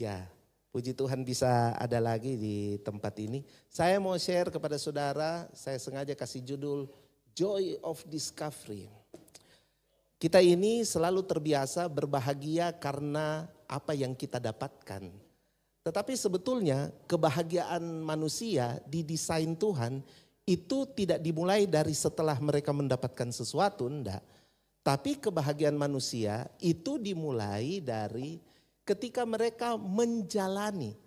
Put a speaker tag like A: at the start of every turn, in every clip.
A: Ya, puji Tuhan bisa ada lagi di tempat ini. Saya mau share kepada saudara, saya sengaja kasih judul Joy of Discovery. Kita ini selalu terbiasa berbahagia karena apa yang kita dapatkan. Tetapi sebetulnya kebahagiaan manusia didesain Tuhan itu tidak dimulai dari setelah mereka mendapatkan sesuatu, enggak. Tapi kebahagiaan manusia itu dimulai dari ketika mereka menjalani.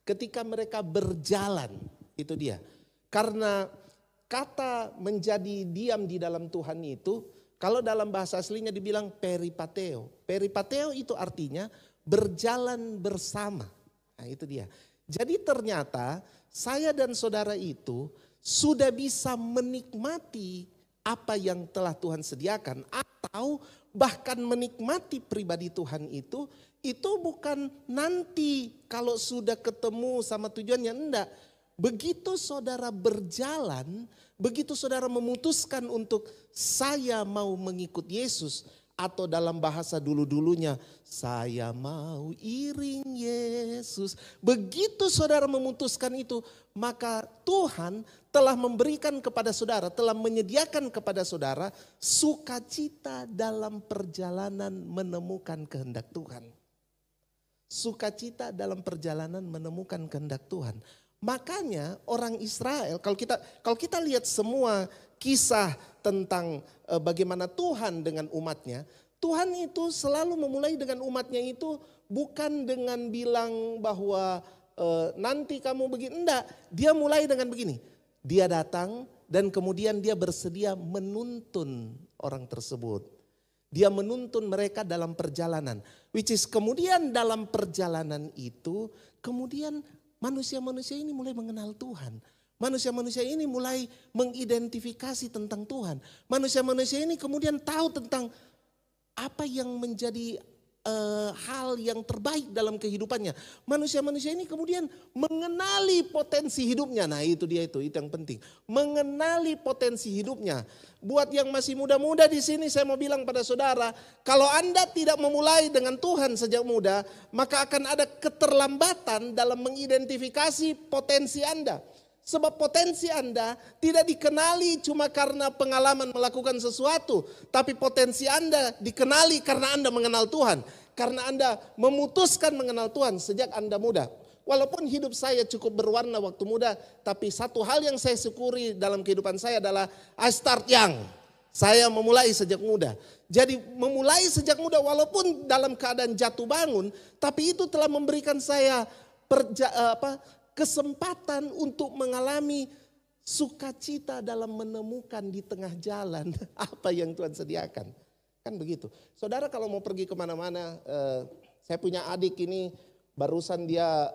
A: Ketika mereka berjalan, itu dia. Karena kata menjadi diam di dalam Tuhan itu, kalau dalam bahasa aslinya dibilang peripateo. Peripateo itu artinya berjalan bersama. Nah itu dia. Jadi ternyata saya dan saudara itu sudah bisa menikmati apa yang telah Tuhan sediakan. Atau bahkan menikmati pribadi Tuhan itu bukan nanti kalau sudah ketemu sama tujuannya, enggak. Begitu saudara berjalan, begitu saudara memutuskan untuk saya mau mengikut Yesus, atau dalam bahasa dulu-dulunya saya mau iring Yesus. Begitu saudara memutuskan itu, maka Tuhan telah memberikan kepada saudara, telah menyediakan kepada saudara sukacita dalam perjalanan menemukan kehendak Tuhan. Sukacita dalam perjalanan menemukan kehendak Tuhan. Makanya orang Israel, kalau kita lihat semua kisah tentang bagaimana Tuhan dengan umatnya, Tuhan itu selalu memulai dengan umatnya itu bukan dengan bilang bahwa nanti kamu begini, enggak. Dia mulai dengan begini, dia datang dan kemudian dia bersedia menuntun orang tersebut. Dia menuntun mereka dalam perjalanan, which is kemudian dalam perjalanan itu, kemudian manusia-manusia ini mulai mengenal Tuhan. Manusia-manusia ini mulai mengidentifikasi tentang Tuhan. Manusia-manusia ini kemudian tahu tentang apa yang menjadi hal yang terbaik dalam kehidupannya. Manusia-manusia ini kemudian mengenali potensi hidupnya. Nah itu dia itu yang penting. Mengenali potensi hidupnya. Buat yang masih muda-muda di sini saya mau bilang pada saudara, kalau Anda tidak memulai dengan Tuhan sejak muda, maka akan ada keterlambatan dalam mengidentifikasi potensi Anda. Sebab potensi Anda tidak dikenali cuma karena pengalaman melakukan sesuatu. Tapi potensi Anda dikenali karena Anda mengenal Tuhan. Karena Anda memutuskan mengenal Tuhan sejak Anda muda. Walaupun hidup saya cukup berwarna waktu muda. Tapi satu hal yang saya syukuri dalam kehidupan saya adalah I start young. Saya memulai sejak muda. Jadi memulai sejak muda walaupun dalam keadaan jatuh bangun. Tapi itu telah memberikan saya kesempatan untuk mengalami sukacita dalam menemukan di tengah jalan apa yang Tuhan sediakan. Kan begitu. Saudara kalau mau pergi kemana-mana, saya punya adik ini barusan dia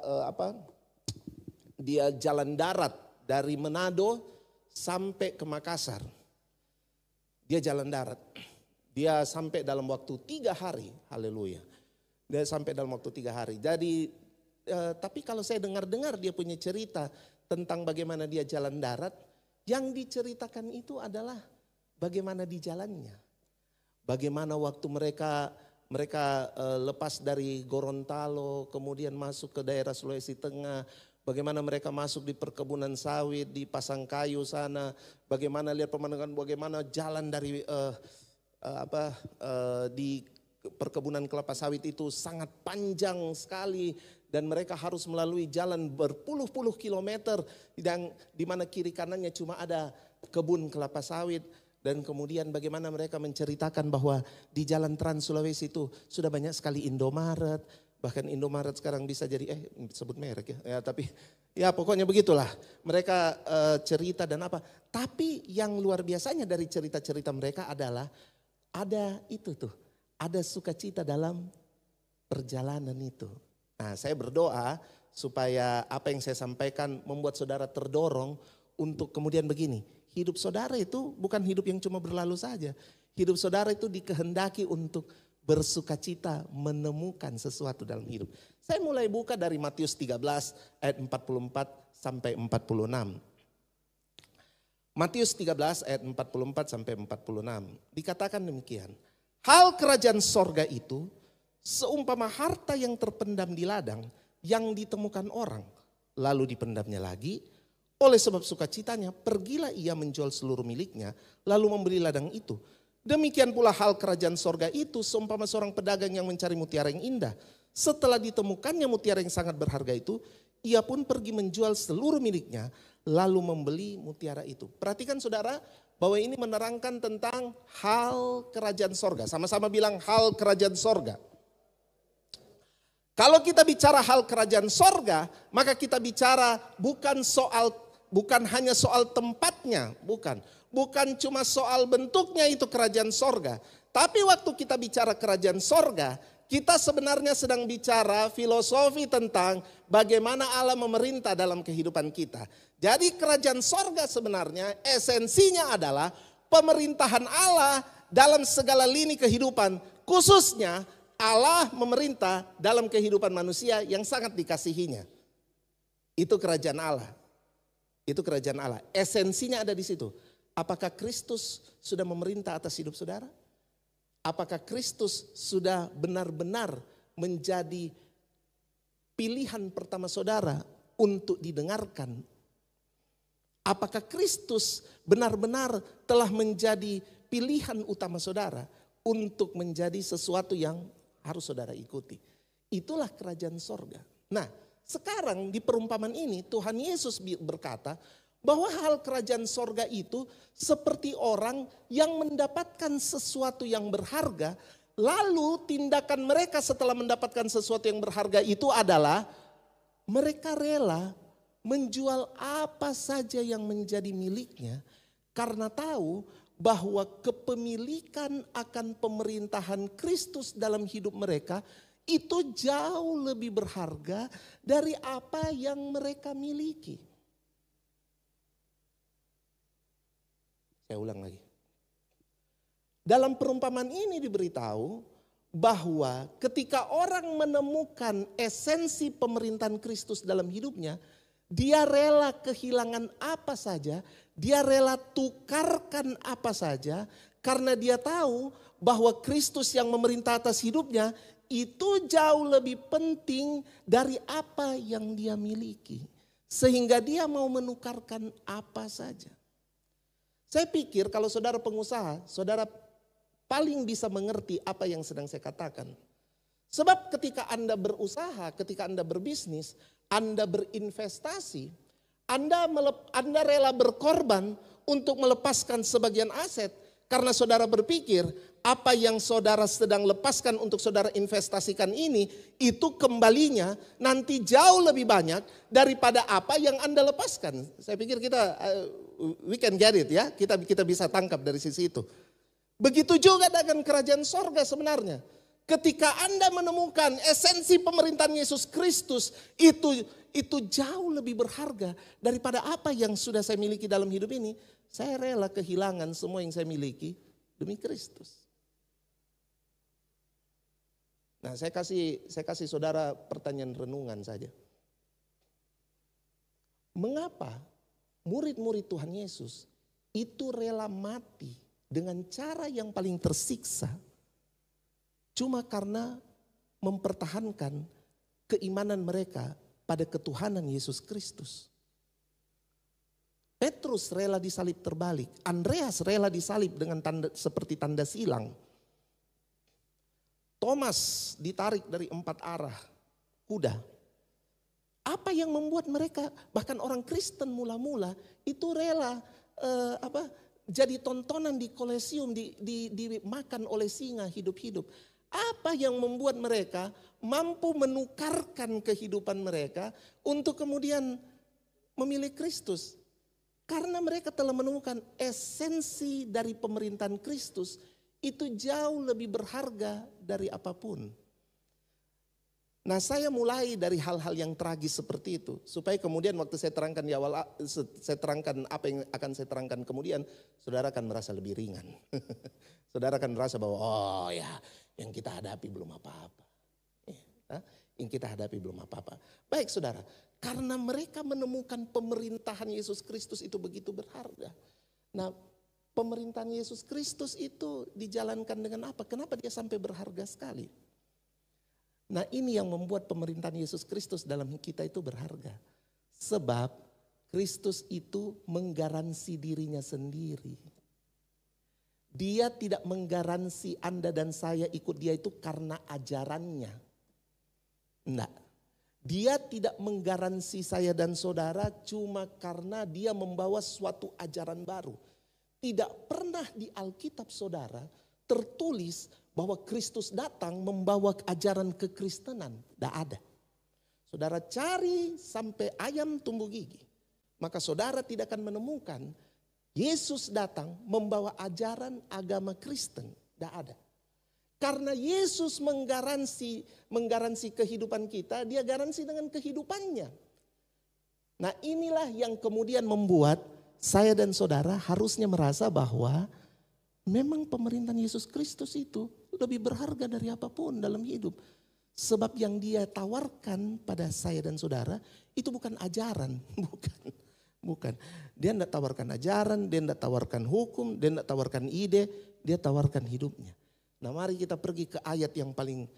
A: jalan darat dari Manado sampai ke Makassar. Dia jalan darat. Dia sampai dalam waktu 3 hari. Haleluya. Dia sampai dalam waktu 3 hari. Jadi tapi kalau saya dengar-dengar dia punya cerita tentang bagaimana dia jalan darat, yang diceritakan itu adalah bagaimana di jalannya. Bagaimana waktu mereka lepas dari Gorontalo, kemudian masuk ke daerah Sulawesi Tengah, bagaimana mereka masuk di perkebunan sawit di Pasangkayu sana, bagaimana lihat pemandangan, bagaimana jalan dari di perkebunan kelapa sawit itu sangat panjang sekali. Dan mereka harus melalui jalan berpuluh-puluh kilometer yang di mana kiri kanannya cuma ada kebun kelapa sawit. Dan kemudian bagaimana mereka menceritakan bahwa di jalan Trans Sulawesi itu sudah banyak sekali Indomaret. Bahkan Indomaret sekarang bisa jadi, sebut merek ya. Tapi ya pokoknya begitulah. Mereka cerita dan apa. Tapi yang luar biasanya dari cerita-cerita mereka adalah ada itu tuh. Ada sukacita dalam perjalanan itu. Nah saya berdoa supaya apa yang saya sampaikan membuat saudara terdorong untuk kemudian begini. Hidup saudara itu bukan hidup yang cuma berlalu saja. Hidup saudara itu dikehendaki untuk bersukacita menemukan sesuatu dalam hidup. Saya mulai buka dari Matius 13 ayat 44 sampai 46. Matius 13 ayat 44 sampai 46. Dikatakan demikian. Hal kerajaan sorga itu Seumpama harta yang terpendam di ladang yang ditemukan orang, lalu dipendamnya lagi. Oleh sebab sukacitanya, pergilah ia menjual seluruh miliknya, lalu membeli ladang itu. Demikian pula hal kerajaan sorga itu, seumpama seorang pedagang yang mencari mutiara yang indah. Setelah ditemukannya mutiara yang sangat berharga itu, ia pun pergi menjual seluruh miliknya, lalu membeli mutiara itu. Perhatikan saudara, bahwa ini menerangkan tentang hal kerajaan sorga. Sama-sama bilang hal kerajaan sorga. Kalau kita bicara hal kerajaan sorga, maka kita bicara bukan hanya soal tempatnya, bukan cuma soal bentuknya itu kerajaan sorga. Tapi waktu kita bicara kerajaan sorga, kita sebenarnya sedang bicara filosofi tentang bagaimana Allah memerintah dalam kehidupan kita. Jadi kerajaan sorga sebenarnya esensinya adalah pemerintahan Allah dalam segala lini kehidupan. Khususnya Allah memerintah dalam kehidupan manusia yang sangat dikasihinya. Itu kerajaan Allah. Itu kerajaan Allah. Esensinya ada di situ. Apakah Kristus sudah memerintah atas hidup saudara? Apakah Kristus sudah benar-benar menjadi pilihan pertama saudara untuk didengarkan? Apakah Kristus benar-benar telah menjadi pilihan utama saudara untuk menjadi sesuatu yang harus saudara ikuti? Itulah kerajaan sorga. Nah, sekarang di perumpamaan ini Tuhan Yesus berkata bahwa hal kerajaan sorga itu seperti orang yang mendapatkan sesuatu yang berharga, lalu tindakan mereka setelah mendapatkan sesuatu yang berharga itu adalah mereka rela menjual apa saja yang menjadi miliknya karena tahu bahwa kepemilikan akan pemerintahan Kristus dalam hidup mereka itu jauh lebih berharga dari apa yang mereka miliki. Saya ulang lagi. Dalam perumpamaan ini diberitahu bahwa ketika orang menemukan esensi pemerintahan Kristus dalam hidupnya, dia rela kehilangan apa saja, dia rela tukarkan apa saja, karena dia tahu bahwa Kristus yang memerintah atas hidupnya itu jauh lebih penting dari apa yang dia miliki. Sehingga dia mau menukarkan apa saja. Saya pikir kalau saudara pengusaha, saudara paling bisa mengerti apa yang sedang saya katakan. Sebab ketika Anda berusaha, ketika Anda berbisnis, Anda berinvestasi, Anda rela berkorban untuk melepaskan sebagian aset. Karena saudara berpikir apa yang saudara sedang lepaskan untuk saudara investasikan ini, itu kembalinya nanti jauh lebih banyak daripada apa yang Anda lepaskan. Saya pikir kita, we can get it ya, kita bisa tangkap dari sisi itu. Begitu juga dengan kerajaan sorga sebenarnya. Ketika Anda menemukan esensi pemerintahan Yesus Kristus, itu jauh lebih berharga daripada apa yang sudah saya miliki dalam hidup ini. Saya rela kehilangan semua yang saya miliki demi Kristus. Nah, saya kasih saudara pertanyaan renungan saja. Mengapa murid-murid Tuhan Yesus itu rela mati dengan cara yang paling tersiksa? Cuma karena mempertahankan keimanan mereka pada ketuhanan Yesus Kristus. Petrus rela disalib terbalik. Andreas rela disalib dengan seperti tanda silang. Thomas ditarik dari 4 arah kuda. Apa yang membuat mereka, bahkan orang Kristen mula-mula itu rela jadi tontonan di Kolosium, dimakan oleh singa hidup-hidup. Apa yang membuat mereka mampu menukarkan kehidupan mereka untuk kemudian memilih Kristus? Karena mereka telah menemukan esensi dari pemerintahan Kristus itu jauh lebih berharga dari apapun. Nah, saya mulai dari hal-hal yang tragis seperti itu. Supaya kemudian waktu saya terangkan di awal, saya terangkan apa yang akan saya terangkan kemudian, saudara akan merasa lebih ringan. Saudara akan merasa bahwa oh ya, yang kita hadapi belum apa-apa. Yang kita hadapi belum apa-apa. Baik saudara, karena mereka menemukan pemerintahan Yesus Kristus itu begitu berharga. Nah, pemerintahan Yesus Kristus itu dijalankan dengan apa? Kenapa dia sampai berharga sekali? Nah ini yang membuat pemerintahan Yesus Kristus dalam kita itu berharga. Sebab Kristus itu menggaransi dirinya sendiri. Dia tidak menggaransi Anda dan saya ikut dia itu karena ajarannya. Enggak. Dia tidak menggaransi saya dan saudara cuma karena dia membawa suatu ajaran baru. Tidak pernah di Alkitab saudara tertulis bahwa Kristus datang membawa ajaran kekristenan. Tidak ada. Saudara cari sampai ayam tumbuh gigi. Maka saudara tidak akan menemukan Yesus datang membawa ajaran agama Kristen. Tidak ada. Karena Yesus menggaransi kehidupan kita, dia garansi dengan kehidupannya. Nah inilah yang kemudian membuat saya dan saudara harusnya merasa bahwa memang pemerintahan Yesus Kristus itu lebih berharga dari apapun dalam hidup. Sebab yang dia tawarkan pada saya dan saudara itu bukan ajaran, bukan. Dia tidak tawarkan ajaran, dia tidak tawarkan hukum, dia tidak tawarkan ide, dia tawarkan hidupnya. Nah mari kita pergi ke ayat yang paling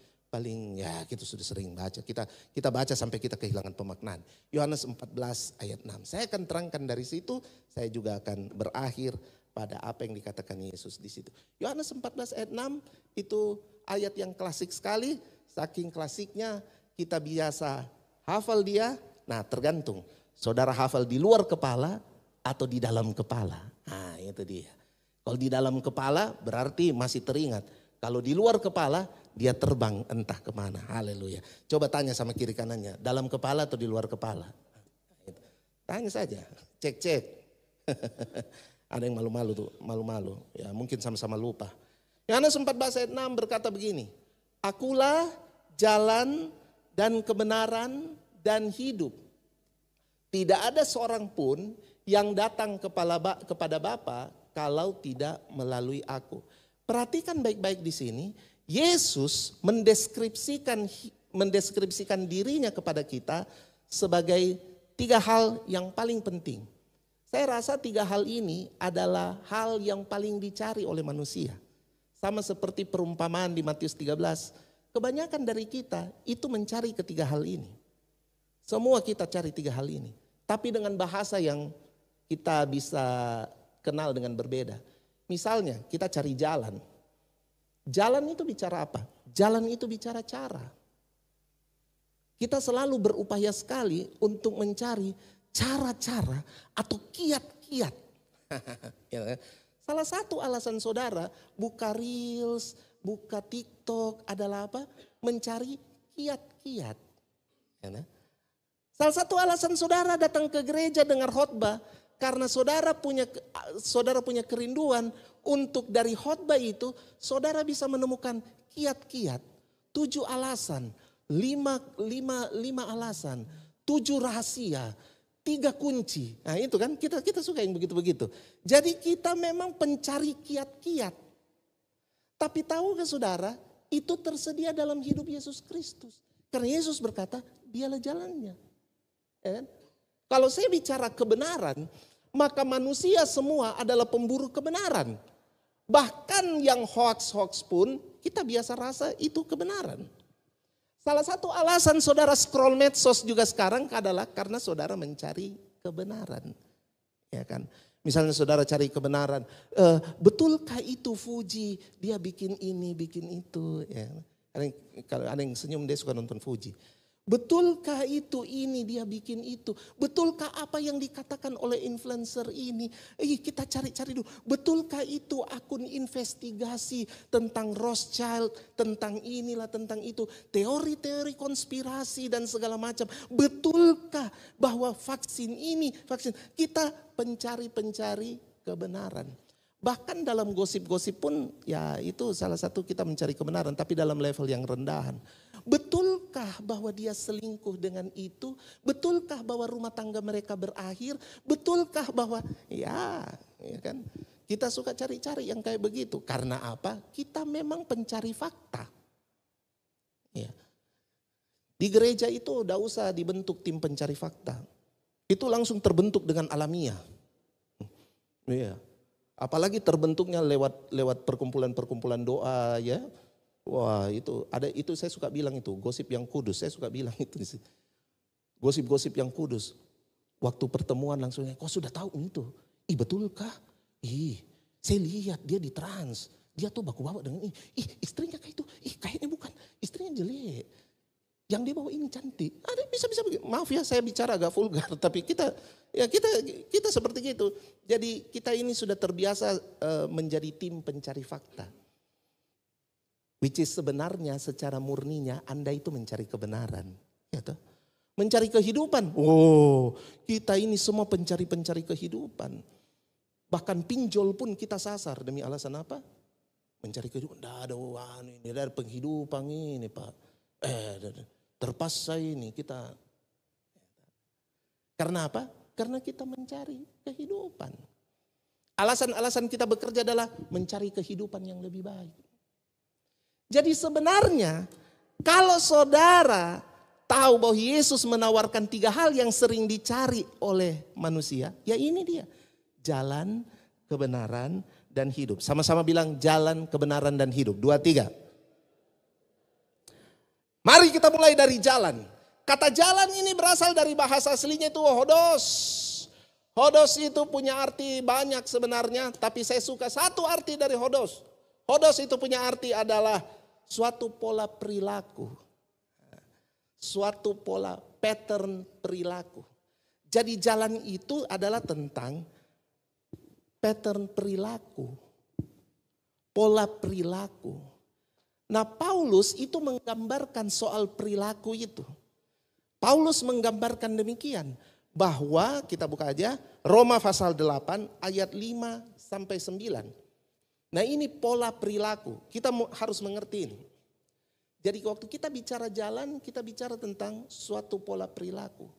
A: ya kita sudah sering baca. Kita baca sampai kita kehilangan pemaknaan. Yohanes 14 ayat 6. Saya akan terangkan dari situ, saya juga akan berakhir pada apa yang dikatakan Yesus di situ. Yohanes 14 ayat 6 itu ayat yang klasik sekali. Saking klasiknya kita biasa hafal dia. Nah tergantung saudara hafal di luar kepala atau di dalam kepala. Nah itu dia. Kalau di dalam kepala berarti masih teringat. Kalau di luar kepala dia terbang entah kemana. Haleluya. Coba tanya sama kiri kanannya. Dalam kepala atau di luar kepala? Tanya saja. Cek. Ada yang malu-malu tuh. Malu-malu. Ya mungkin sama-sama lupa. Yohanes 14 ayat 6 berkata begini. Akulah jalan dan kebenaran dan hidup. Tidak ada seorang pun yang datang kepada Bapa kalau tidak melalui aku. Perhatikan baik-baik di sini. Yesus mendeskripsikan dirinya kepada kita sebagai 3 hal yang paling penting. Saya rasa 3 hal ini adalah hal yang paling dicari oleh manusia. Sama seperti perumpamaan di Matius 13. Kebanyakan dari kita itu mencari ketiga hal ini. Semua kita cari 3 hal ini. Tapi dengan bahasa yang kita bisa kenal dengan berbeda. Misalnya kita cari jalan. Jalan itu bicara apa? Jalan itu bicara cara. Kita selalu berupaya sekali untuk mencari cara-cara atau kiat-kiat. Salah satu alasan saudara buka Reels, buka TikTok adalah apa? Mencari kiat-kiat. Salah satu alasan saudara datang ke gereja dengar khotbah karena saudara punya kerinduan untuk dari khotbah itu saudara bisa menemukan kiat-kiat, 7 alasan, 5 alasan, 7 rahasia, 3 kunci. Nah itu kan kita suka yang begitu-begitu. Jadi kita memang pencari kiat-kiat. Tapi tahukah saudara, itu tersedia dalam hidup Yesus Kristus. Karena Yesus berkata, dialah jalannya. Ya kan? Kalau saya bicara kebenaran, maka manusia semua adalah pemburu kebenaran. Bahkan yang hoax-hoax pun kita biasa rasa itu kebenaran. Salah satu alasan saudara scroll medsos juga sekarang adalah karena saudara mencari kebenaran. Ya kan? Misalnya saudara cari kebenaran, betulkah itu Fuji? Dia bikin ini, bikin itu. Ya. Kalau ada yang senyum dia suka nonton Fuji. Betulkah itu ini dia bikin itu? Betulkah apa yang dikatakan oleh influencer ini? Kita cari-cari dulu. Betulkah itu akun investigasi tentang Rothschild, tentang inilah, tentang itu. Teori-teori konspirasi dan segala macam. Betulkah bahwa vaksin ini, vaksin. Kita pencari-pencari kebenaran. Bahkan dalam gosip-gosip pun ya itu salah satu kita mencari kebenaran. Tapi dalam level yang rendahan. Betulkah bahwa dia selingkuh dengan itu? Betulkah bahwa rumah tangga mereka berakhir? Betulkah bahwa ya kan? Kita suka cari-cari yang kayak begitu. Karena apa? Kita memang pencari fakta. Ya. Di gereja itu udah usah dibentuk tim pencari fakta. Itu langsung terbentuk dengan alamiah. Iya. Apalagi terbentuknya lewat perkumpulan-perkumpulan doa ya. Wah itu saya suka bilang itu gosip yang kudus. Saya suka bilang itu di situ. Gosip-gosip yang kudus. Waktu pertemuan langsung, kok sudah tahu itu? Ih betulkah? Ih saya lihat dia di trans. Dia tuh baku-baku dengan ini. Ih istrinya kayak itu. Ih kayaknya bukan. Istrinya jelek. Yang dia bawa ini cantik. Ada bisa begitu. Maaf ya saya bicara agak vulgar. Tapi kita seperti itu. Jadi kita ini sudah terbiasa menjadi tim pencari fakta. Which is sebenarnya secara murninya Anda itu mencari kebenaran. Ya toh? Mencari kehidupan. Oh, kita ini semua pencari kehidupan. Bahkan pinjol pun kita sasar. Demi alasan apa? Mencari kehidupan. Ini dari penghidupan ini Pak. Terpaksa ini kita. Karena apa? Karena kita mencari kehidupan. Alasan-alasan kita bekerja adalah mencari kehidupan yang lebih baik. Jadi sebenarnya kalau saudara tahu bahwa Yesus menawarkan 3 hal yang sering dicari oleh manusia. Ya ini dia. Jalan, kebenaran, dan hidup. Sama-sama bilang jalan, kebenaran, dan hidup. 2, 3. Mari kita mulai dari jalan. Kata jalan ini berasal dari bahasa aslinya itu hodos. Hodos itu punya arti banyak sebenarnya. Tapi saya suka satu arti dari hodos. Hodos itu punya arti adalah suatu pola perilaku. Suatu pola pattern perilaku. Jadi jalan itu adalah tentang pattern perilaku. Pola perilaku. Nah Paulus itu menggambarkan soal perilaku itu. Paulus menggambarkan demikian. Bahwa kita buka aja Roma pasal 8 ayat 5 sampai 9. Nah ini pola perilaku, kita harus mengerti ini. Jadi waktu kita bicara jalan, kita bicara tentang suatu pola perilaku.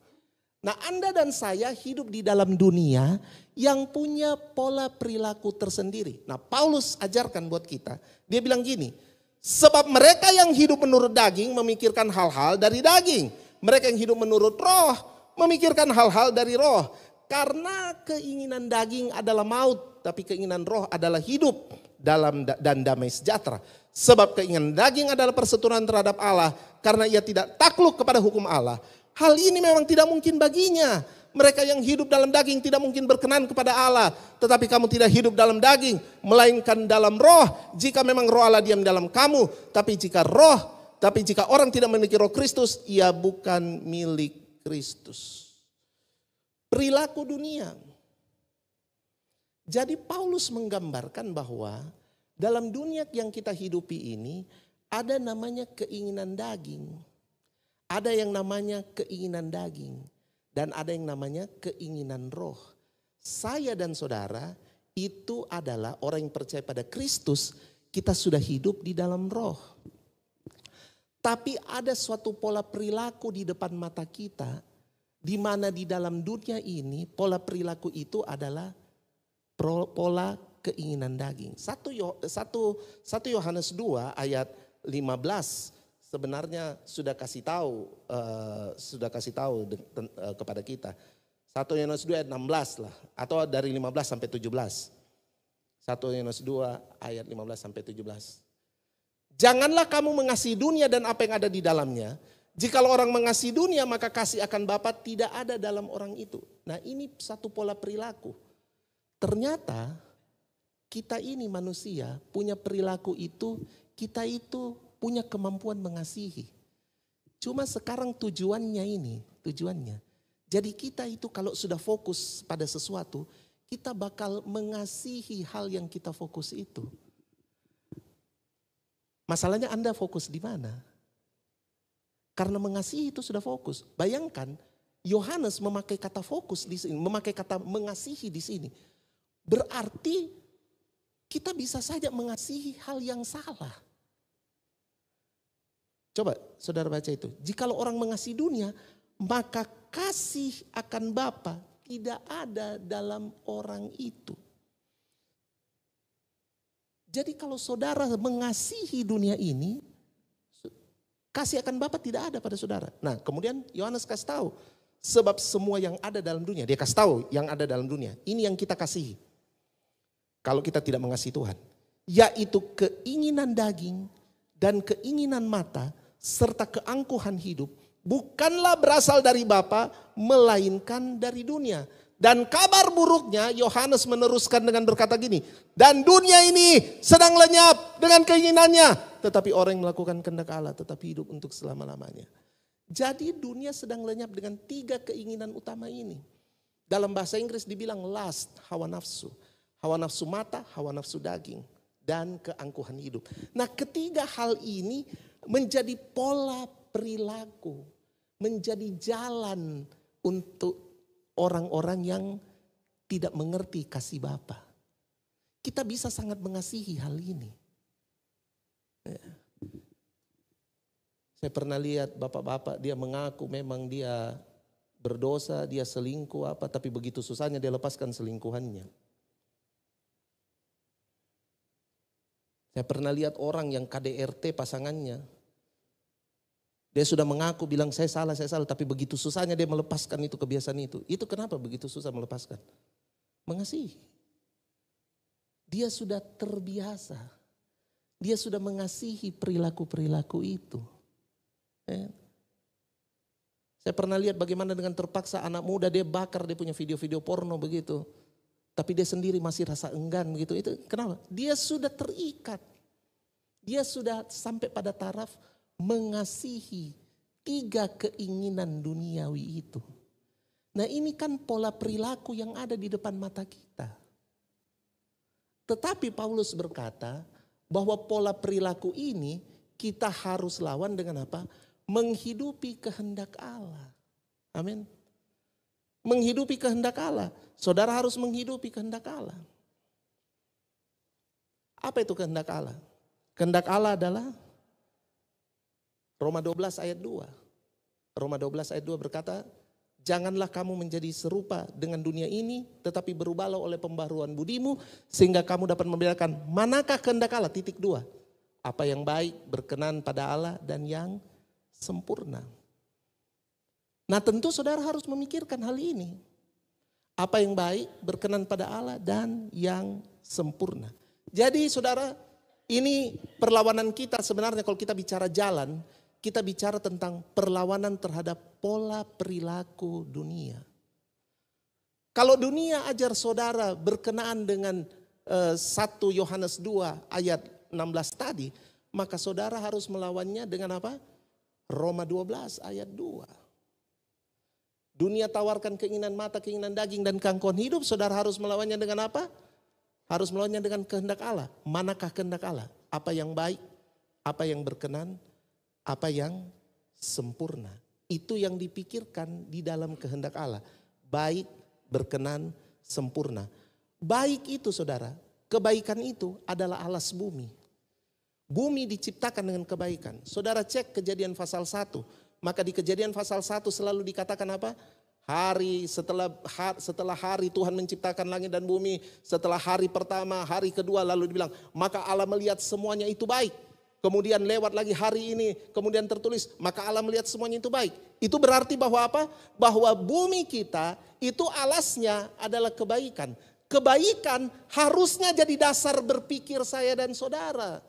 A: Nah Anda dan saya hidup di dalam dunia yang punya pola perilaku tersendiri. Nah Paulus ajarkan buat kita, dia bilang gini, sebab mereka yang hidup menurut daging memikirkan hal-hal dari daging. Mereka yang hidup menurut roh memikirkan hal-hal dari roh. Karena keinginan daging adalah maut, tapi keinginan roh adalah hidup dan damai sejahtera. Sebab keinginan daging adalah perseteruan terhadap Allah, karena ia tidak takluk kepada hukum Allah. Hal ini memang tidak mungkin baginya. Mereka yang hidup dalam daging tidak mungkin berkenan kepada Allah. Tetapi kamu tidak hidup dalam daging, melainkan dalam roh. Jika memang roh Allah diam dalam kamu, tapi jika orang tidak memiliki roh Kristus, ia bukan milik Kristus. Perilaku dunia. Jadi Paulus menggambarkan bahwa dalam dunia yang kita hidupi ini ada namanya keinginan daging. Ada yang namanya keinginan daging dan ada yang namanya keinginan roh. Saya dan saudara itu adalah orang yang percaya pada Kristus, kita sudah hidup di dalam roh. Tapi ada suatu pola perilaku di depan mata kita di mana di dalam dunia ini pola perilaku itu adalah pola keinginan daging. 1 Yohanes 2 ayat 15 sebenarnya sudah kasih tahu kepada kita. 1 Yohanes 2 ayat 16 lah atau dari 15 sampai 17. 1 Yohanes 2 ayat 15 sampai 17. Janganlah kamu mengasihi dunia dan apa yang ada di dalamnya. Jikalau orang mengasihi dunia maka kasih akan Bapa tidak ada dalam orang itu. Nah ini satu pola perilaku. Ternyata kita ini manusia punya perilaku itu, kita itu punya kemampuan mengasihi. Cuma sekarang tujuannya. Jadi kita itu kalau sudah fokus pada sesuatu, kita bakal mengasihi hal yang kita fokus itu. Masalahnya Anda fokus di mana? Karena mengasihi itu sudah fokus. Bayangkan Yohanes memakai kata fokus di sini, memakai kata mengasihi di sini. Berarti kita bisa saja mengasihi hal yang salah. Coba saudara baca itu. Jikalau orang mengasihi dunia, maka kasih akan Bapa tidak ada dalam orang itu. Jadi kalau saudara mengasihi dunia ini, kasih akan Bapa tidak ada pada saudara. Nah kemudian Yohanes kasih tahu. Sebab semua yang ada dalam dunia, dia kasih tahu yang ada dalam dunia. Ini yang kita kasihi. Kalau kita tidak mengasihi Tuhan. Yaitu keinginan daging dan keinginan mata serta keangkuhan hidup bukanlah berasal dari Bapa melainkan dari dunia. Dan kabar buruknya Yohanes meneruskan dengan berkata gini, dan dunia ini sedang lenyap dengan keinginannya, tetapi orang yang melakukan kehendak Allah tetap hidup untuk selama-lamanya. Jadi dunia sedang lenyap dengan 3 keinginan utama ini. Dalam bahasa Inggris dibilang lust, hawa nafsu. Hawa nafsu mata, hawa nafsu daging, dan keangkuhan hidup. Nah, ketiga hal ini menjadi pola perilaku, menjadi jalan untuk orang-orang yang tidak mengerti kasih Bapa. Kita bisa sangat mengasihi hal ini. Saya pernah lihat bapak-bapak, dia mengaku memang dia berdosa, dia selingkuh apa, tapi begitu susahnya dia lepaskan selingkuhannya. Saya pernah lihat orang yang KDRT pasangannya. Dia sudah mengaku bilang saya salah, tapi begitu susahnya dia melepaskan itu kebiasaan itu. Itu kenapa begitu susah melepaskan? Mengasihi. Dia sudah terbiasa. Dia sudah mengasihi perilaku-perilaku itu. Saya pernah lihat bagaimana dengan terpaksa anak muda dia bakar dia punya video-video porno begitu. Tapi dia sendiri masih rasa enggan begitu. Itu kenapa? Dia sudah terikat. Dia sudah sampai pada taraf mengasihi 3 keinginan duniawi itu. Nah, ini kan pola perilaku yang ada di depan mata kita. Tetapi Paulus berkata bahwa pola perilaku ini kita harus lawan dengan apa? Menghidupi kehendak Allah. Amin. Menghidupi kehendak Allah. Saudara harus menghidupi kehendak Allah. Apa itu kehendak Allah? Kehendak Allah adalah Roma 12 ayat 2. Roma 12 ayat 2 berkata, janganlah kamu menjadi serupa dengan dunia ini, tetapi berubahlah oleh pembaharuan budimu, sehingga kamu dapat membedakan manakah kehendak Allah, titik 2. Apa yang baik, berkenan pada Allah, dan yang sempurna. Nah, tentu saudara harus memikirkan hal ini. Apa yang baik, berkenan pada Allah, dan yang sempurna. Jadi saudara, ini perlawanan kita sebenarnya kalau kita bicara jalan, kita bicara tentang perlawanan terhadap pola perilaku dunia. Kalau dunia ajar saudara berkenaan dengan 1 Yohanes 2 ayat 16 tadi, maka saudara harus melawannya dengan apa? Roma 12 ayat 2. Dunia tawarkan keinginan mata, keinginan daging, dan keangkuhan hidup. Saudara harus melawannya dengan apa? Harus melawannya dengan kehendak Allah. Manakah kehendak Allah? Apa yang baik, apa yang berkenan, apa yang sempurna. Itu yang dipikirkan di dalam kehendak Allah. Baik, berkenan, sempurna. Baik itu saudara, kebaikan itu adalah alas bumi. Bumi diciptakan dengan kebaikan. Saudara cek Kejadian pasal 1. Maka di Kejadian pasal 1 selalu dikatakan apa? Hari setelah hari Tuhan menciptakan langit dan bumi. Setelah hari pertama, hari kedua lalu dibilang. Maka Allah melihat semuanya itu baik. Kemudian lewat lagi hari ini. Kemudian tertulis maka Allah melihat semuanya itu baik. Itu berarti bahwa apa? Bahwa bumi kita itu alasnya adalah kebaikan. Kebaikan harusnya jadi dasar berpikir saya dan saudara.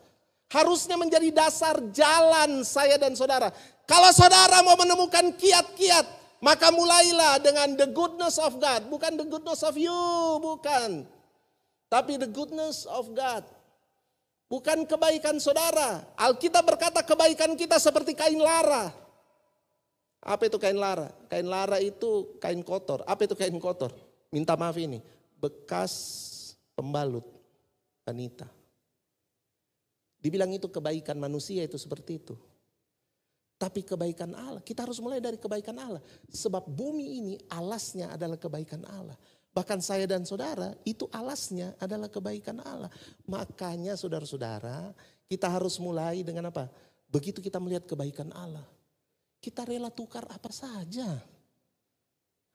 A: Harusnya menjadi dasar jalan saya dan saudara. Kalau saudara mau menemukan kiat-kiat, maka mulailah dengan the goodness of God. Bukan the goodness of you, bukan. Tapi the goodness of God. Bukan kebaikan saudara. Alkitab berkata kebaikan kita seperti kain lara. Apa itu kain lara? Kain lara itu kain kotor. Apa itu kain kotor? Minta maaf ini. Bekas pembalut wanita. Dibilang itu kebaikan manusia itu seperti itu. Tapi kebaikan Allah, kita harus mulai dari kebaikan Allah. Sebab bumi ini alasnya adalah kebaikan Allah. Bahkan saya dan saudara itu alasnya adalah kebaikan Allah. Makanya saudara-saudara kita harus mulai dengan apa? Begitu kita melihat kebaikan Allah. Kita rela tukar apa saja.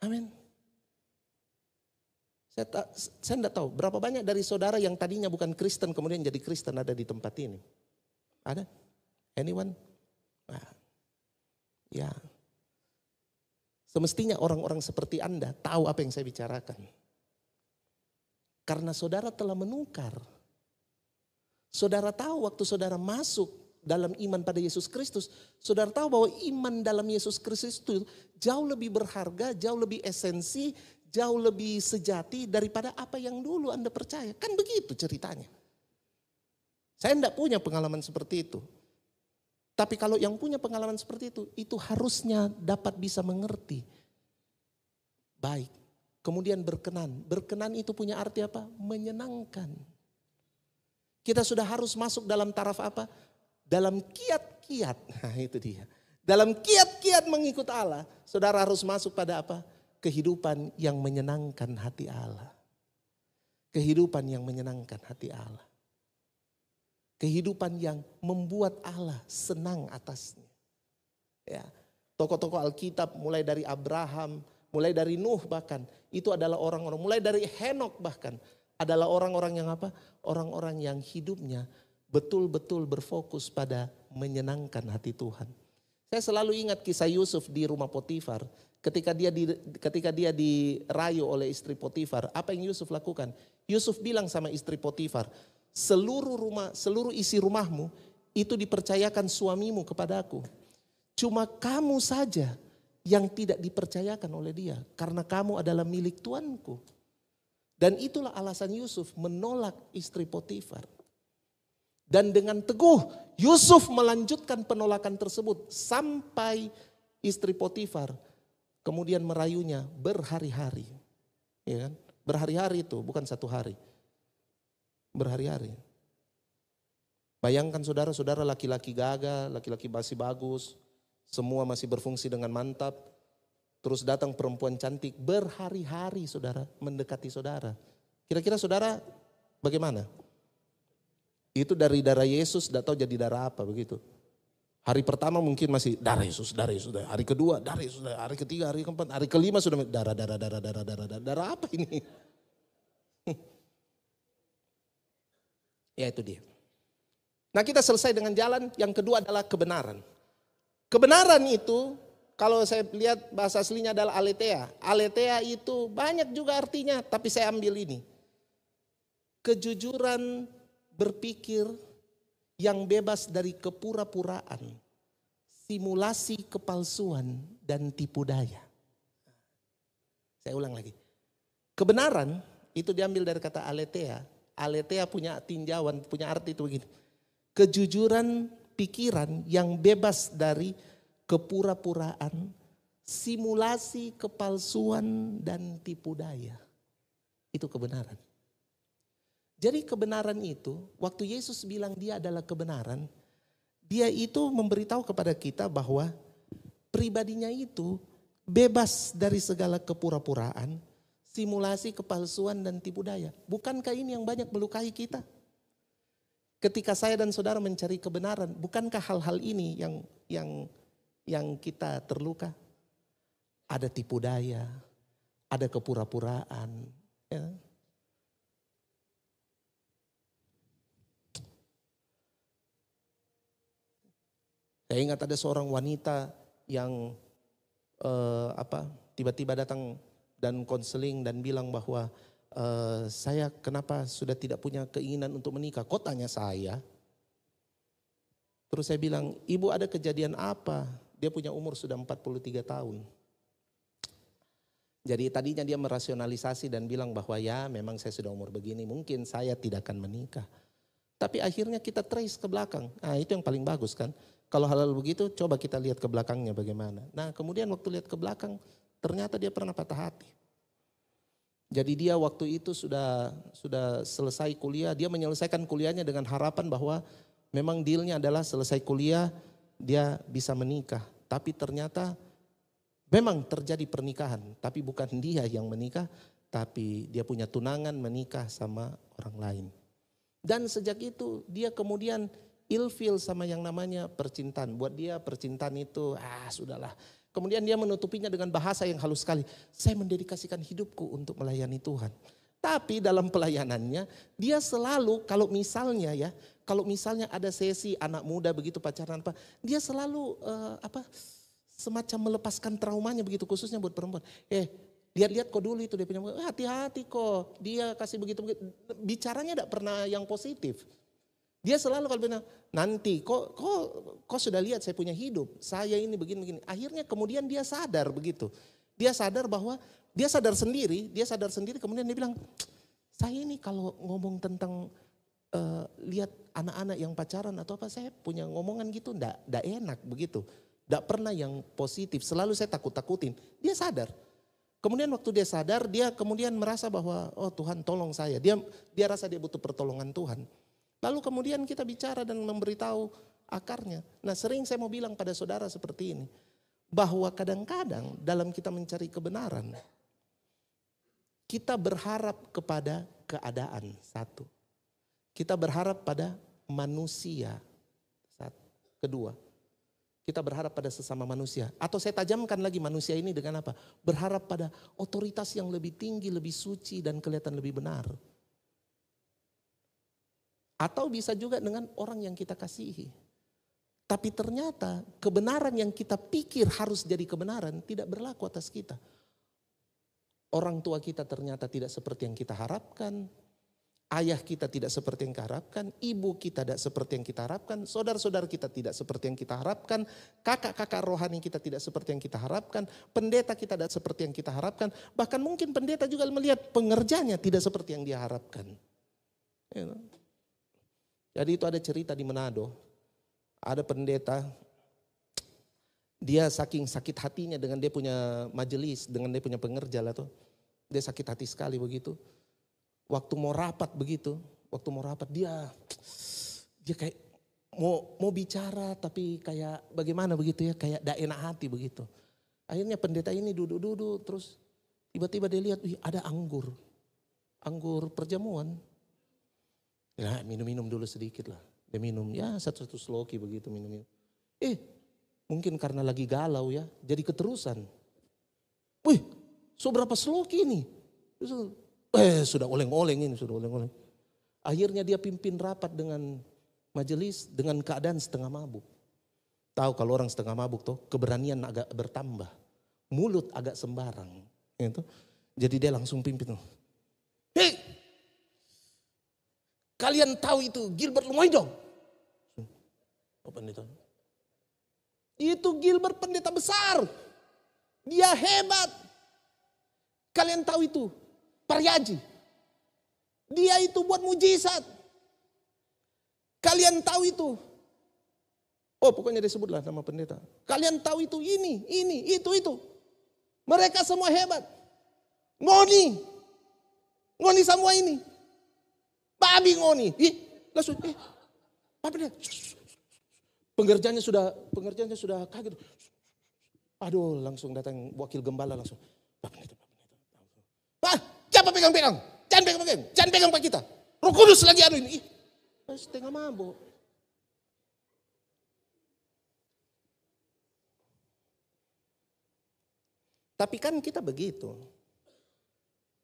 A: Amin. Saya tidak tahu berapa banyak dari saudara yang tadinya bukan Kristen kemudian jadi Kristen ada di tempat ini. Ada? Anyone? Nah, ya. Semestinya orang-orang seperti Anda tahu apa yang saya bicarakan. Karena saudara telah menukar. Saudara tahu waktu saudara masuk dalam iman pada Yesus Kristus, saudara tahu bahwa iman dalam Yesus Kristus itu jauh lebih berharga, jauh lebih esensi, jauh lebih sejati daripada apa yang dulu Anda percaya. Kan begitu ceritanya. Saya tidak punya pengalaman seperti itu. Tapi kalau yang punya pengalaman seperti itu harusnya dapat bisa mengerti. Baik, kemudian berkenan. Berkenan itu punya arti apa? Menyenangkan. Kita sudah harus masuk dalam taraf apa? Dalam kiat-kiat. Nah itu dia. Dalam kiat-kiat mengikut Allah, saudara harus masuk pada apa? Kehidupan yang menyenangkan hati Allah. Kehidupan yang menyenangkan hati Allah. Kehidupan yang membuat Allah senang atasnya. Ya, tokoh-tokoh Alkitab mulai dari Abraham, mulai dari Nuh bahkan, itu adalah orang-orang, mulai dari Henok bahkan, adalah orang-orang yang apa? Orang-orang yang hidupnya betul-betul berfokus pada menyenangkan hati Tuhan. Saya selalu ingat kisah Yusuf di rumah Potifar. Ketika dia dirayu oleh istri Potifar, apa yang Yusuf lakukan? Yusuf bilang sama istri Potifar, seluruh isi rumahmu itu dipercayakan suamimu kepadaku. Cuma kamu saja yang tidak dipercayakan oleh dia, karena kamu adalah milik tuanku. Dan itulah alasan Yusuf menolak istri Potifar. Dan dengan teguh Yusuf melanjutkan penolakan tersebut sampai istri Potifar kemudian merayunya berhari-hari. Ya kan? Berhari-hari itu bukan satu hari. Berhari-hari. Bayangkan saudara-saudara, laki-laki gagah, laki-laki masih bagus, semua masih berfungsi dengan mantap. Terus datang perempuan cantik berhari-hari saudara mendekati saudara. Kira-kira saudara bagaimana? Itu dari darah Yesus tidak tahu jadi darah apa begitu. Hari pertama mungkin masih darah Yesus. Hari kedua darah Yesus, hari ketiga, hari keempat, hari kelima sudah darah apa ini? Ya itu dia. Nah kita selesai dengan jalan, yang kedua adalah kebenaran. Kebenaran itu kalau saya lihat bahasa aslinya adalah aletheia. Aletheia itu banyak juga artinya, tapi saya ambil ini. Kejujuran berpikir yang bebas dari kepura-puraan, simulasi kepalsuan dan tipu daya. Saya ulang lagi. Kebenaran itu diambil dari kata aletheia. Aletheia punya tinjauan, punya arti itu begini. Kejujuran pikiran yang bebas dari kepura-puraan, simulasi kepalsuan dan tipu daya. Itu kebenaran. Jadi kebenaran itu, waktu Yesus bilang dia adalah kebenaran, dia itu memberitahu kepada kita bahwa pribadinya itu bebas dari segala kepura-puraan, simulasi kepalsuan dan tipu daya. Bukankah ini yang banyak melukai kita? Ketika saya dan saudara mencari kebenaran, bukankah hal-hal ini yang kita terluka? Ada tipu daya, ada kepura-puraan. Ya. Saya ingat ada seorang wanita yang tiba-tiba datang dan konseling dan bilang bahwa saya kenapa sudah tidak punya keinginan untuk menikah. Kok tanya saya? Terus saya bilang, ibu ada kejadian apa? Dia punya umur sudah 43 tahun. Jadi tadinya dia merasionalisasi dan bilang bahwa ya memang saya sudah umur begini, mungkin saya tidak akan menikah. Tapi akhirnya kita trace ke belakang. Nah itu yang paling bagus kan. Kalau hal-hal begitu coba kita lihat ke belakangnya bagaimana. Nah kemudian waktu lihat ke belakang ternyata dia pernah patah hati. Jadi dia waktu itu sudah selesai kuliah, dia menyelesaikan kuliahnya dengan harapan bahwa memang dealnya adalah selesai kuliah dia bisa menikah. Tapi ternyata memang terjadi pernikahan, tapi bukan dia yang menikah, tapi dia punya tunangan menikah sama orang lain. Dan sejak itu dia kemudian ilfil sama yang namanya percintaan. Buat dia percintaan itu sudahlah. Kemudian dia menutupinya dengan bahasa yang halus sekali. Saya mendedikasikan hidupku untuk melayani Tuhan. Tapi dalam pelayanannya dia selalu kalau misalnya ada sesi anak muda begitu pacaran apa, dia selalu semacam melepaskan traumanya begitu khususnya buat perempuan. Lihat-lihat kok dulu itu dia punya, hati-hati kok dia kasih begitu. Bicaranya tidak pernah yang positif. Dia selalu kalau bilang, nanti kok sudah lihat saya punya hidup, saya ini begini-begini. Akhirnya kemudian dia sadar begitu. Dia sadar bahwa, dia sadar sendiri kemudian dia bilang, saya ini kalau ngomong tentang lihat anak-anak yang pacaran atau apa, saya punya ngomongan gitu ndak enak begitu. Ndak pernah yang positif, selalu saya takut-takutin. Dia sadar. Kemudian waktu dia sadar, dia kemudian merasa bahwa, oh Tuhan tolong saya. Dia rasa dia butuh pertolongan Tuhan. Lalu kemudian kita bicara dan memberitahu akarnya. Nah sering saya mau bilang pada saudara seperti ini. Bahwa kadang-kadang dalam kita mencari kebenaran. Kita berharap kepada keadaan, satu. Kita berharap pada manusia, satu. Kedua, kita berharap pada sesama manusia. Atau saya tajamkan lagi manusia ini dengan apa? Berharap pada otoritas yang lebih tinggi, lebih suci dan kelihatan lebih benar. Atau bisa juga dengan orang yang kita kasihi. Tapi ternyata kebenaran yang kita pikir harus jadi kebenaran tidak berlaku atas kita. Orang tua kita ternyata tidak seperti yang kita harapkan. Ayah kita tidak seperti yang kita harapkan. Ibu kita tidak seperti yang kita harapkan. Saudara-saudara kita tidak seperti yang kita harapkan. Kakak-kakak rohani kita tidak seperti yang kita harapkan. Pendeta kita tidak seperti yang kita harapkan. Bahkan mungkin pendeta juga melihat pengerjanya tidak seperti yang dia harapkan. Jadi itu ada cerita di Manado. Ada pendeta, dia saking sakit hatinya dengan dia punya majelis, dengan dia punya pengerja lah tuh. Dia sakit hati sekali begitu. Waktu mau rapat begitu, dia kayak mau bicara tapi kayak bagaimana begitu ya, kayak tidak enak hati begitu. Akhirnya pendeta ini duduk-duduk terus tiba-tiba dia lihat, ada anggur perjamuan. Ya minum dulu sedikit lah. Dia minum ya satu-satu sloki begitu minum. Mungkin karena lagi galau ya, jadi keterusan. Wih, seberapa sloki ini? Sudah oleng-oleng ini, sudah oleng-oleng. Akhirnya dia pimpin rapat dengan majelis dengan keadaan setengah mabuk. Tahu kalau orang setengah mabuk tuh keberanian agak bertambah. Mulut agak sembarang. Gitu. Jadi dia langsung pimpin. Hei! Kalian tahu itu Gilbert Lumoidong? Oh pendeta. Itu Gilbert pendeta besar. Dia hebat. Kalian tahu itu Paryaji. Dia itu buat mujizat. Kalian tahu itu. Oh pokoknya disebutlah nama pendeta. Kalian tahu itu ini, itu. Mereka semua hebat. Ngoni semua ini. Babi ngoni. Langsung apa dia? Pengerjanya sudah kaget. Aduh, langsung datang wakil gembala langsung. Pak pendeta. Siapa pegang-pegang? Jangan pegang Pak kita. Roh Kudus lagi ini. Setengah mabuk. Tapi kan kita begitu.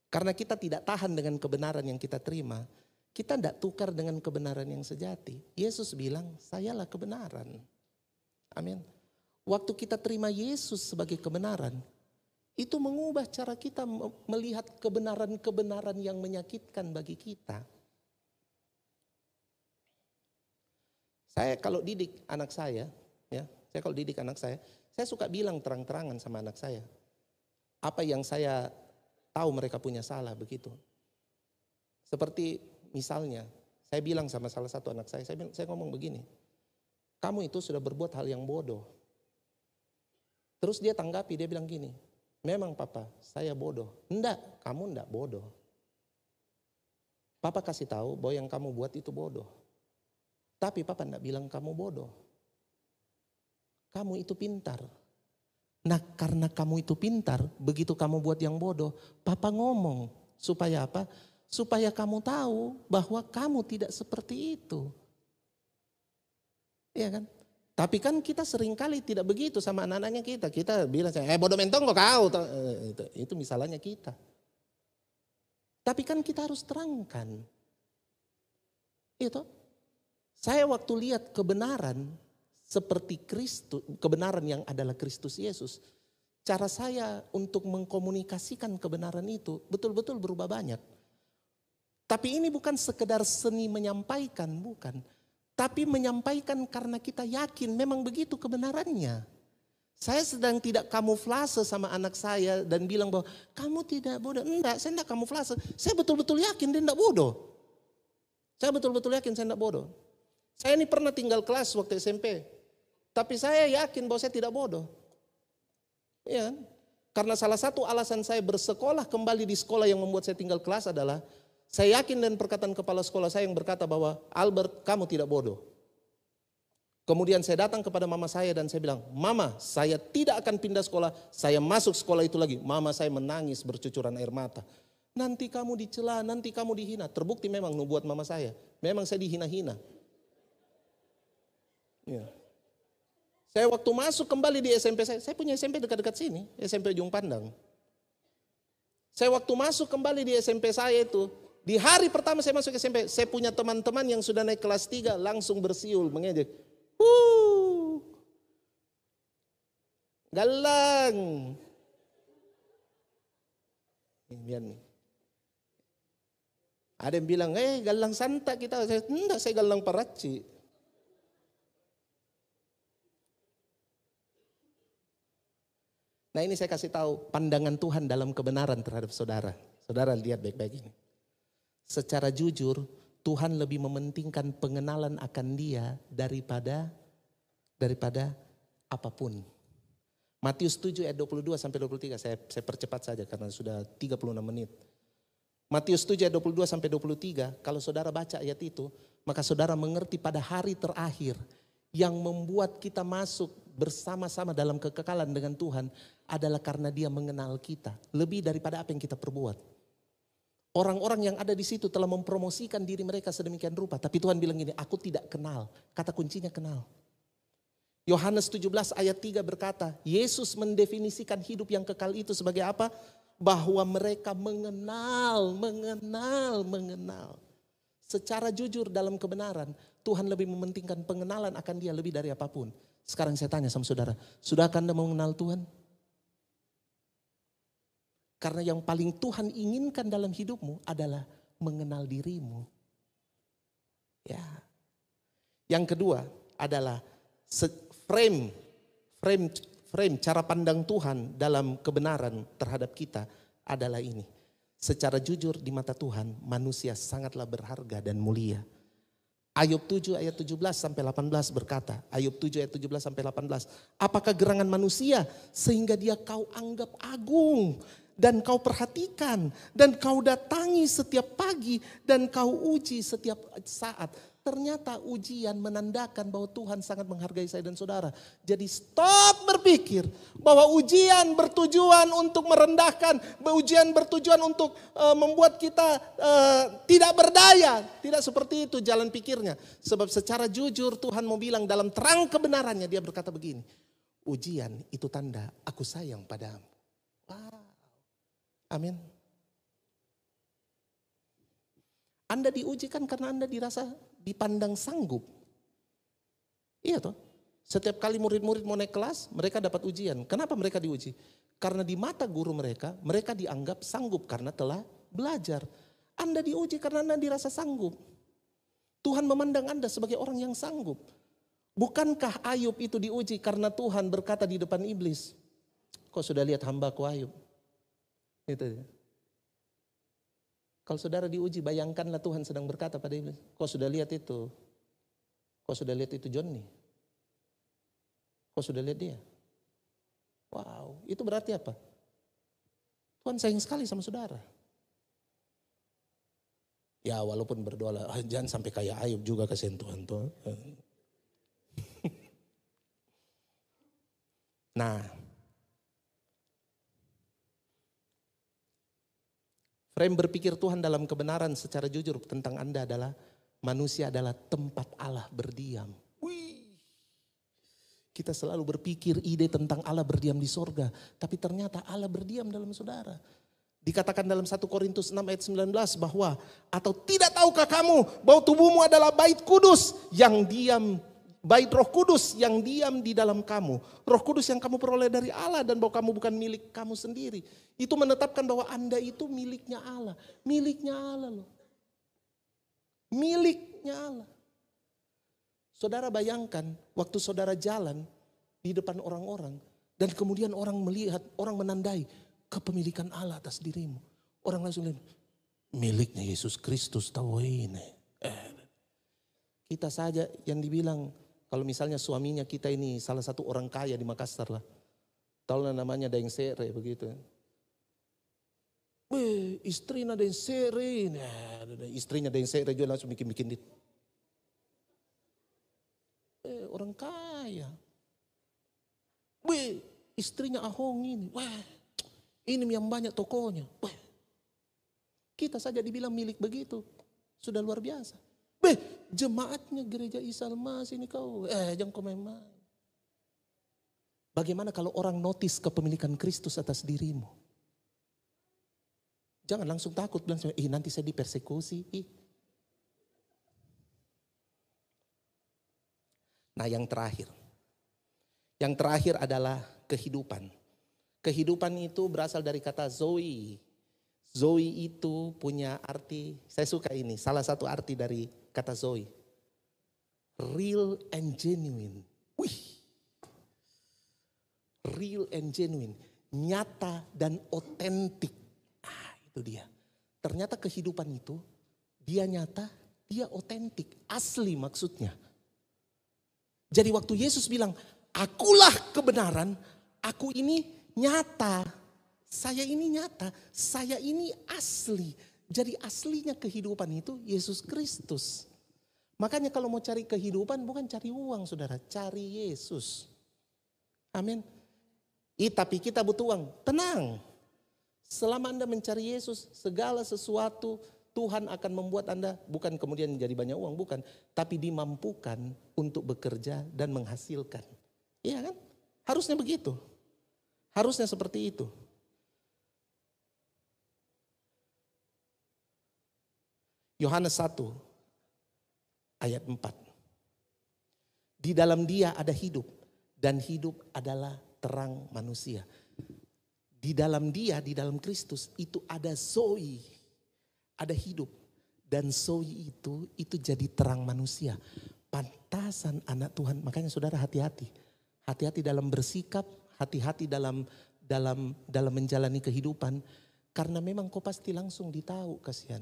A: Karena kita tidak tahan dengan kebenaran yang kita terima. Kita tidak tukar dengan kebenaran yang sejati. Yesus bilang, sayalah kebenaran. Amin. Waktu kita terima Yesus sebagai kebenaran, itu mengubah cara kita melihat kebenaran-kebenaran yang menyakitkan bagi kita. Saya kalau didik anak saya, saya suka bilang terang-terangan sama anak saya. Apa yang saya tahu mereka punya salah begitu. Seperti misalnya, saya bilang sama salah satu anak saya ngomong begini. Kamu itu sudah berbuat hal yang bodoh. Terus dia tanggapi, dia bilang gini. Memang papa, saya bodoh. Enggak, kamu enggak bodoh. Papa kasih tahu bahwa yang kamu buat itu bodoh. Tapi papa enggak bilang kamu bodoh. Kamu itu pintar. Nah karena kamu itu pintar, begitu kamu buat yang bodoh, papa ngomong. Supaya apa? Supaya kamu tahu bahwa kamu tidak seperti itu. Iya kan? Tapi kan kita seringkali tidak begitu sama anak-anaknya kita. Kita bilang, bodoh mentong kok kau. Itu misalnya kita. Tapi kan kita harus terangkan. Itu. Saya waktu lihat kebenaran seperti Kristus, kebenaran yang adalah Kristus Yesus. Cara saya untuk mengkomunikasikan kebenaran itu betul-betul berubah banyak. Tapi ini bukan sekedar seni menyampaikan, bukan. Tapi menyampaikan karena kita yakin memang begitu kebenarannya. Saya sedang tidak kamuflase sama anak saya dan bilang bahwa kamu tidak bodoh. Enggak, saya tidak kamuflase. Saya betul-betul yakin dia tidak bodoh. Saya betul-betul yakin saya tidak bodoh. Saya ini pernah tinggal kelas waktu SMP. Tapi saya yakin bahwa saya tidak bodoh. Ya kan? Karena salah satu alasan saya bersekolah kembali di sekolah yang membuat saya tinggal kelas adalah saya yakin dan perkataan kepala sekolah saya yang berkata bahwa Albert, kamu tidak bodoh. Kemudian saya datang kepada mama saya dan saya bilang, Mama, saya tidak akan pindah sekolah, saya masuk sekolah itu lagi. Mama saya menangis bercucuran air mata. Nanti kamu dicela, nanti kamu dihina. Terbukti memang nubuat mama saya. Memang saya dihina-hina. Ya. Saya waktu masuk kembali di SMP saya punya SMP dekat-dekat sini, SMP Ujung Pandang. Saya waktu masuk kembali di SMP saya itu, di hari pertama saya masuk SMP, saya punya teman-teman yang sudah naik kelas 3 langsung bersiul, mengejek. Galang. Lihat nih. Ada yang bilang, galang santa kita. Enggak, saya galang paraci. Nah ini saya kasih tahu pandangan Tuhan dalam kebenaran terhadap saudara. Saudara lihat baik-baik ini. Secara jujur Tuhan lebih mementingkan pengenalan akan Dia daripada apapun. Matius 7 ayat 22 sampai 23 saya percepat saja karena sudah 36 menit. Matius 7 ayat 22 sampai 23 kalau saudara baca ayat itu maka saudara mengerti pada hari terakhir yang membuat kita masuk bersama-sama dalam kekekalan dengan Tuhan adalah karena Dia mengenal kita lebih daripada apa yang kita perbuat. Orang-orang yang ada di situ telah mempromosikan diri mereka sedemikian rupa, tapi Tuhan bilang gini, aku tidak kenal. Kata kuncinya kenal. Yohanes 17 ayat 3 berkata, Yesus mendefinisikan hidup yang kekal itu sebagai apa? Bahwa mereka mengenal. Secara jujur dalam kebenaran, Tuhan lebih mementingkan pengenalan akan Dia lebih dari apapun. Sekarang saya tanya sama saudara, sudahkah Anda mengenal Tuhan? Karena yang paling Tuhan inginkan dalam hidupmu adalah mengenal dirimu. Ya. Yang kedua adalah frame cara pandang Tuhan dalam kebenaran terhadap kita adalah ini. Secara jujur di mata Tuhan manusia sangatlah berharga dan mulia. Ayub 7 ayat 17 sampai 18 berkata, Ayub 7 ayat 17 sampai 18, apakah gerangan manusia sehingga dia kau anggap agung dan kau perhatikan dan kau datangi setiap pagi dan kau uji setiap saat. Ternyata ujian menandakan bahwa Tuhan sangat menghargai saya dan saudara. Jadi stop berpikir bahwa ujian bertujuan untuk merendahkan, ujian bertujuan untuk membuat kita tidak berdaya. Tidak seperti itu jalan pikirnya. Sebab secara jujur Tuhan mau bilang dalam terang kebenarannya, Dia berkata begini, ujian itu tanda aku sayang padamu. Wow. Amin. Anda diujikan karena Anda dirasa dipandang sanggup. Iya toh. Setiap kali murid-murid mau naik kelas, mereka dapat ujian. Kenapa mereka diuji? Karena di mata guru mereka, mereka dianggap sanggup karena telah belajar. Anda diuji karena Anda dirasa sanggup. Tuhan memandang Anda sebagai orang yang sanggup. Bukankah Ayub itu diuji karena Tuhan berkata di depan iblis, kau sudah lihat hambaku Ayub? Itu dia. Kalau saudara diuji, bayangkanlah Tuhan sedang berkata pada iblis, kau sudah lihat itu? Kau sudah lihat itu Johnny? Kau sudah lihat dia? Wow, itu berarti apa? Tuhan sayang sekali sama saudara. Ya walaupun berdoa, jangan sampai kayak Ayub juga kasihan Tuhan. Nah, frame berpikir Tuhan dalam kebenaran secara jujur tentang Anda adalah manusia adalah tempat Allah berdiam. Wih. Kita selalu berpikir ide tentang Allah berdiam di sorga. Tapi ternyata Allah berdiam dalam saudara. Dikatakan dalam 1 Korintus 6 ayat 19 bahwa atau tidak tahukah kamu bahwa tubuhmu adalah bait kudus yang diam. Bait Roh Kudus yang diam di dalam kamu. Roh Kudus yang kamu peroleh dari Allah dan bahwa kamu bukan milik kamu sendiri. Itu menetapkan bahwa Anda itu miliknya Allah. Miliknya Allah loh. Miliknya Allah. Saudara bayangkan waktu saudara jalan di depan orang-orang. Dan kemudian orang melihat, orang menandai kepemilikan Allah atas dirimu. Orang langsung lihat, miliknya Yesus Kristus tahu ini. Kita saja yang dibilang, kalau misalnya suaminya kita ini salah satu orang kaya di Makassar lah. Tahu lah namanya Daeng Sere begitu. Weh, istrinya Daeng Sere. Istrinya Daeng Sere juga langsung bikin-bikin dit. Orang kaya. Weh, istrinya Ahong ini. Weh, ini yang banyak tokonya. Weh, kita saja dibilang milik begitu. Sudah luar biasa. Weh, jemaatnya gereja Isa Almas ini kau. Jangan kau main-main. Bagaimana kalau orang notice kepemilikan Kristus atas dirimu? Jangan langsung takut bilang, nanti saya dipersekusi. Nah yang terakhir. Yang terakhir adalah kehidupan. Kehidupan itu berasal dari kata Zoe. Zoe itu punya arti, saya suka ini, salah satu arti dari kata Zoe. Real and genuine. Wih. Real and genuine. Nyata dan otentik. Itu dia. Ternyata kehidupan itu, dia nyata, dia otentik. Asli maksudnya. Jadi waktu Yesus bilang, akulah kebenaran, aku ini nyata. Saya ini nyata, saya ini asli. Jadi aslinya kehidupan itu Yesus Kristus. Makanya kalau mau cari kehidupan bukan cari uang saudara, cari Yesus. Amin. Tapi kita butuh uang, tenang. Selama Anda mencari Yesus, segala sesuatu Tuhan akan membuat Anda bukan kemudian menjadi banyak uang, bukan. Tapi dimampukan untuk bekerja dan menghasilkan. Iya kan? Harusnya begitu. Harusnya seperti itu. Yohanes 1 ayat 4. Di dalam dia ada hidup dan hidup adalah terang manusia. Di dalam dia, di dalam Kristus itu ada Zoe, ada hidup. Dan Zoe itu jadi terang manusia. Pantasan anak Tuhan, makanya saudara hati-hati. Hati-hati dalam bersikap, hati-hati dalam menjalani kehidupan. Karena memang kau pasti langsung ditahu kasihan.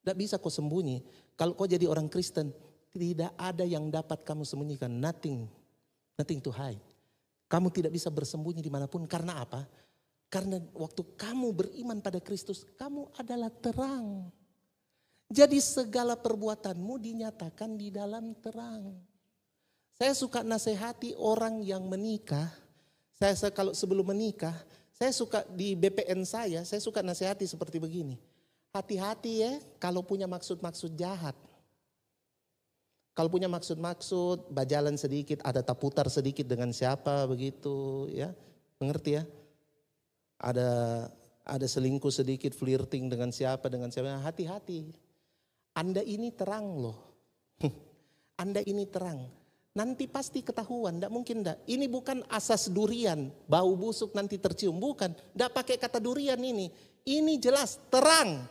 A: Tidak bisa kau sembunyi. Kalau kau jadi orang Kristen, tidak ada yang dapat kamu sembunyikan. Nothing to hide. Kamu tidak bisa bersembunyi dimanapun. Karena apa? Karena waktu kamu beriman pada Kristus, kamu adalah terang. Jadi segala perbuatanmu dinyatakan di dalam terang. Saya suka nasihati orang yang menikah. Saya kalau sebelum menikah, saya suka di BPN saya suka nasihati seperti begini. Hati-hati ya kalau punya maksud-maksud jahat. Kalau punya maksud-maksud, bajalan sedikit, ada taputar sedikit dengan siapa begitu ya. Mengerti ya? Ada selingkuh sedikit, flirting dengan siapa. Hati-hati. Anda ini terang loh. Anda ini terang. Nanti pasti ketahuan, enggak mungkin enggak. Ini bukan asas durian, bau busuk nanti tercium. Bukan, enggak pakai kata durian ini. Ini jelas, terang.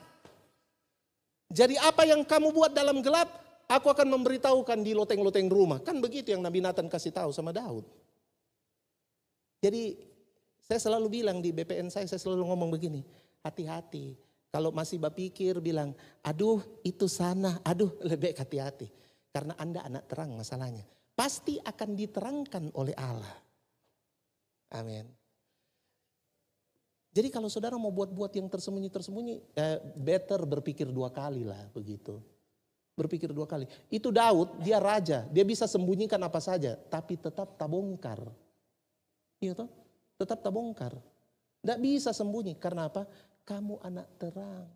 A: Jadi apa yang kamu buat dalam gelap, aku akan memberitahukan di loteng-loteng rumah. Kan begitu yang Nabi Nathan kasih tahu sama Daud. Jadi saya selalu bilang di BPN saya selalu ngomong begini. Hati-hati. Kalau masih berpikir bilang, aduh itu sana, aduh lebih hati-hati. Karena Anda anak terang masalahnya. Pasti akan diterangkan oleh Allah. Amin. Jadi kalau saudara mau buat-buat yang tersembunyi-tersembunyi, better berpikir 2 kali lah begitu. Berpikir 2 kali. Itu Daud, dia raja, dia bisa sembunyikan apa saja, tapi tetap tak bongkar. Iya toh? Tetap tak bongkar. Tidak bisa sembunyi, karena apa? Kamu anak terang.